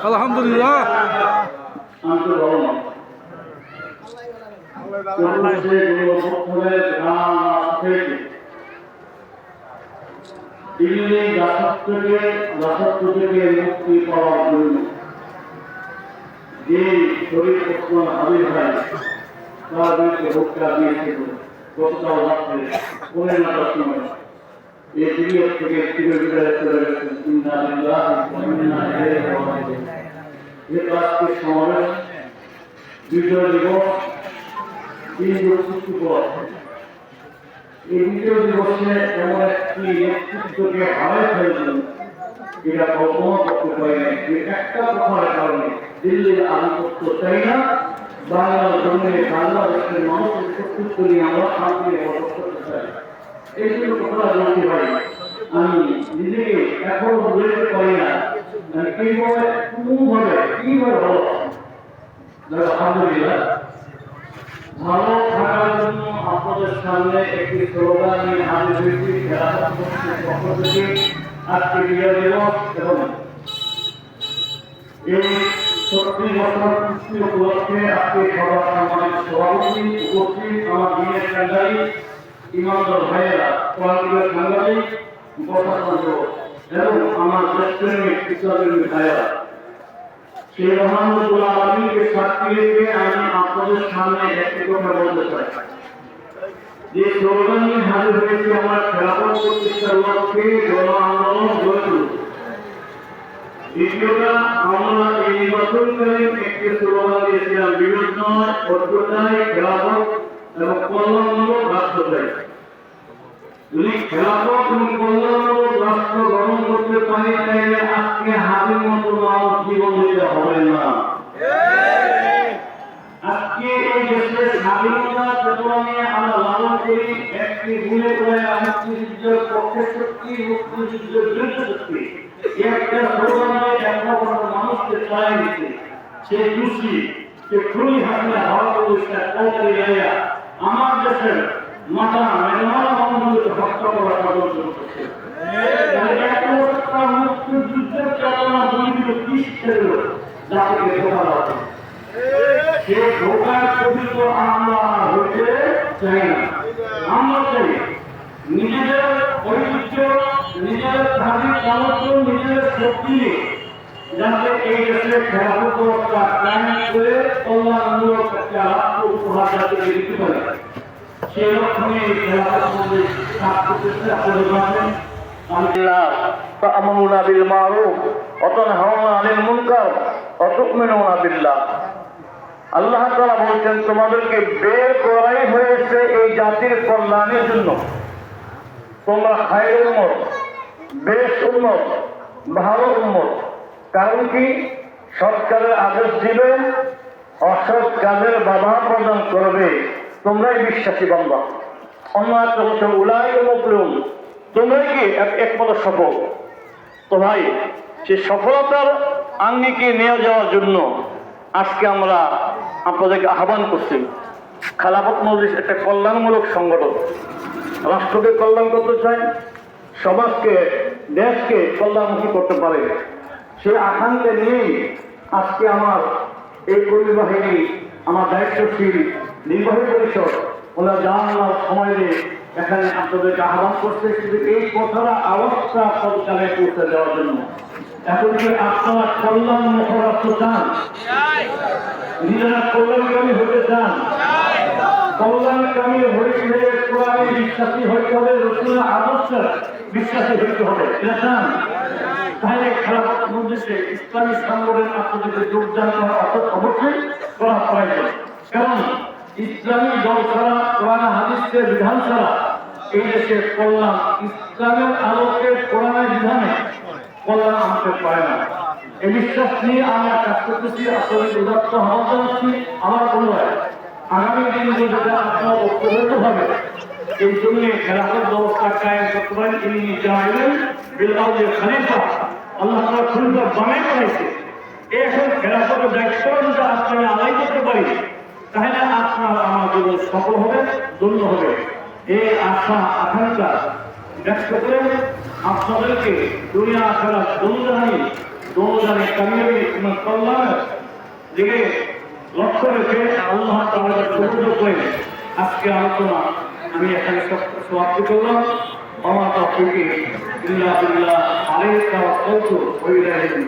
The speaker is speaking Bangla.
আলহামদুলিল্লাহ। দিল্লি দাসত্ব থেকে মুক্তি পাওয়ার জন্য যে শরীর ওসমান হাবিব ভাই তার বিরুদ্ধে ভোটটা দিয়েছিল গতকাল রাত্রে 9:30টার সময় এই দিল্লি থেকে চিরবিদায় চলে গেছেন। আজকে সমাবেশ বিজয় দিবস 3 এই বিজয় দিবসে এমন একটি নেতৃত্বকে হারাই ফেলছেন এটা কল্পনা করতে পারি না। একটা কথার কারণে দিল্লির আধিপত্য চাই না, বাংলার জন্য বাংলাদেশের মানুষের সত্যিত্ব নিয়ে আমরা শান্তি বসবাস করতে চাই। এই জন্য কথা জানতে পারি আমি নিজেকে এখনো বলতে পারি না কিভাবে ভালো আলহামদুলিল্লাহ। ভালো থাকার জন্য আপনাদের সামনে একটি স্লোগান নিয়ে হাজির হয়েছি। পক্ষ থেকে আজকে বিজয় দিবস এবং এই 36 বছর পূর্তি উপলক্ষে আজকে সভা সম্মানিত সভাপতি উপস্থিত আমার দিনের কান্ডারি ইমানদার ভাইয়েরা, কোরআনের সাংবাদিক, প্রশাসন এবং আমার দেশপ্রেমিক ইসলামের ভাইয়েরা, সেই রহমানুল্লাহ আলমীকে সাক্ষী রেখে আমি আপনাদের সামনে একটি কথা বলতে চাই। যে স্লোগান নিয়ে হাজির হয়েছে আমার খেলাফত প্রতিষ্ঠার লক্ষ্যে জন আন্দোলন গড়ে তুলব। দ্বিতীয়টা, আমরা এই নির্বাচনকালীন একটি স্লোগান দিয়েছিলাম বিরোধ নয়, ঐক্যতায় খেলাফত এবং কল্যাণমূলক রাষ্ট্র চাই। যদি খেলাফত এবং কল্যাণমূলক রাষ্ট্র গঠন করতে পারি তাহলে আজকে হাতের মতো মানুষ জীবন দিতে হবে না। আজকে এই দেশের স্বাধীনতা চেতনা নিয়ে আমরা লালন করি, একটি ভুলে করে মুক্তিযুদ্ধের পক্ষে শক্তি, মুক্তিযুদ্ধের বিরুদ্ধে শক্তি, একটা স্লোগানে একটা মানুষকে চালাই দিচ্ছে। সে খুশি, সে খুবই হাসলে হওয়া প্রতিষ্ঠা কৌশলী আমার দেশের মাথা মেঘমালা বন্ধুকে হত্যা করার ষড়যন্ত্র করছে। মুক্তিযুদ্ধের চেতনা দুর্নীতি কি শিক্ষা দিল জাতিকে ধোকা দেওয়া, সে ধোকার পবিত্র আমরা হইতে চাই না। আমরা চাই নিজেদের ঐতিহ্য, নিজেদের ধার্মিক সামর্থ্য, নিজেদের শক্তি যাতে এই দেশে খেলাফত ব্যবস্থা কায়েম করে কল্যাণমূলক একটা রাষ্ট্র উপহার জাতিকে দিতে পারে। সেই লক্ষ্যে এই খেলাফত মন্দির স্থাপিত করতে আপনাদের মাঝে তা'মুরুনা বিল মারুফ ওয়া তানহাউনা আনিল মুনকার ওয়া তু'মিনুনা বিল্লাহ। আল্লাহ তাআলা বলেছেন তোমাদেরকে বের করাই হয়েছে এই জাতির কল্যাণের জন্য। তোমরা খায়রুল উম্মত, বেস্ট উম্মত, ভালো উম্মত। কারণ কি? সৎ কাজের আদেশ দিবে, অসৎ কাজের বাধা প্রদান করবে, তোমরাই বিশ্বাসী বান্দা। অন্য একটা বলছে উলাইকা মুফলিহুন, তোমরাই কি একমাত্র সফল। তো ভাই, সেই সফলতার আঙ্গিকে নিয়ে যাওয়ার জন্য আজকে আমরা আপনাদেরকে আহ্বান করছি। খেলাফত মজলিস একটা কল্যাণমূলক সংগঠন, রাষ্ট্রকে কল্যাণ করতে চায়, সমাজকে, দেশকে কল্যাণমুখী করতে পারে। সেই আকাঙ্ক্ষা নিয়েই আজকে আমার এই কর্মী বাহিনী, আমার দায়িত্বশীল নির্বাহী পরিষদ, ওনারা জানার সময় দিয়ে এখানে আপনাদেরকে আহ্বান করছে শুধু এই কথাটা আওয়াজটা সরকারে পৌঁছে দেওয়ার জন্য। এখন কি আপনারা কল্যাণমুখ রাষ্ট্র চান? নিজেরা কল্যাণকামী হতে চান? কল্যাণকামী হইলে কোরআনে বিশ্বাসী হইতে হবে, রসুলের আদর্শে বিশ্বাসী হইতে হবে, এটা চান? তাহলে খেলাফত মজলিসে ইসলামী সংগঠন আপনাদেরকে যোগদান করা অবশ্যই করা প্রয়োজন। কারণ ইসলামী দল ছাড়া, কোরআন হাদিসের বিধান ছাড়া এই দেশের কল্যাণ ইসলামের আলোকে কোরআনের বিধানে কল্যাণ আনতে পারে না। এই বিশ্বাস নিয়ে আমরা কাজ করতেছি। আপনাদের উদাত্ত আহ্বান জানাচ্ছি আমার অনুযায়ী আগামী দিনগুলোতে আপনার ঐক্যবদ্ধভাবে এই জন্য খেলাফত ব্যবস্থা কায়েম করতে পারেন। তিনি জানাইলেন বিল-আউলিয়া খলিফা, আল্লাহ তাআলা খলিফা বানাই বানাইছে। এখন খেলাফতের দায়িত্ব যদি আপনারা আদায় করতে পারি তাহলে আপনার আমার জীবন সফল হবে, ধন্য হবে। এই আশা আকাঙ্ক্ষা ব্যক্ত করে আপনাদেরকে দুনিয়া আখেরাত দুনিয়ায় दोनों जाने कामयाबी कल्याण দিকে লক্ষ্য রেখে আল্লাহ তাআলার শুকর করে আজকে আলোচনা আমি এখানে সমাপ্ত করলাম। আমার তৌফিক ইল্লা বিল্লাহ আলাইহি তাওয়াক্কালতু ওয়া ইলাইহি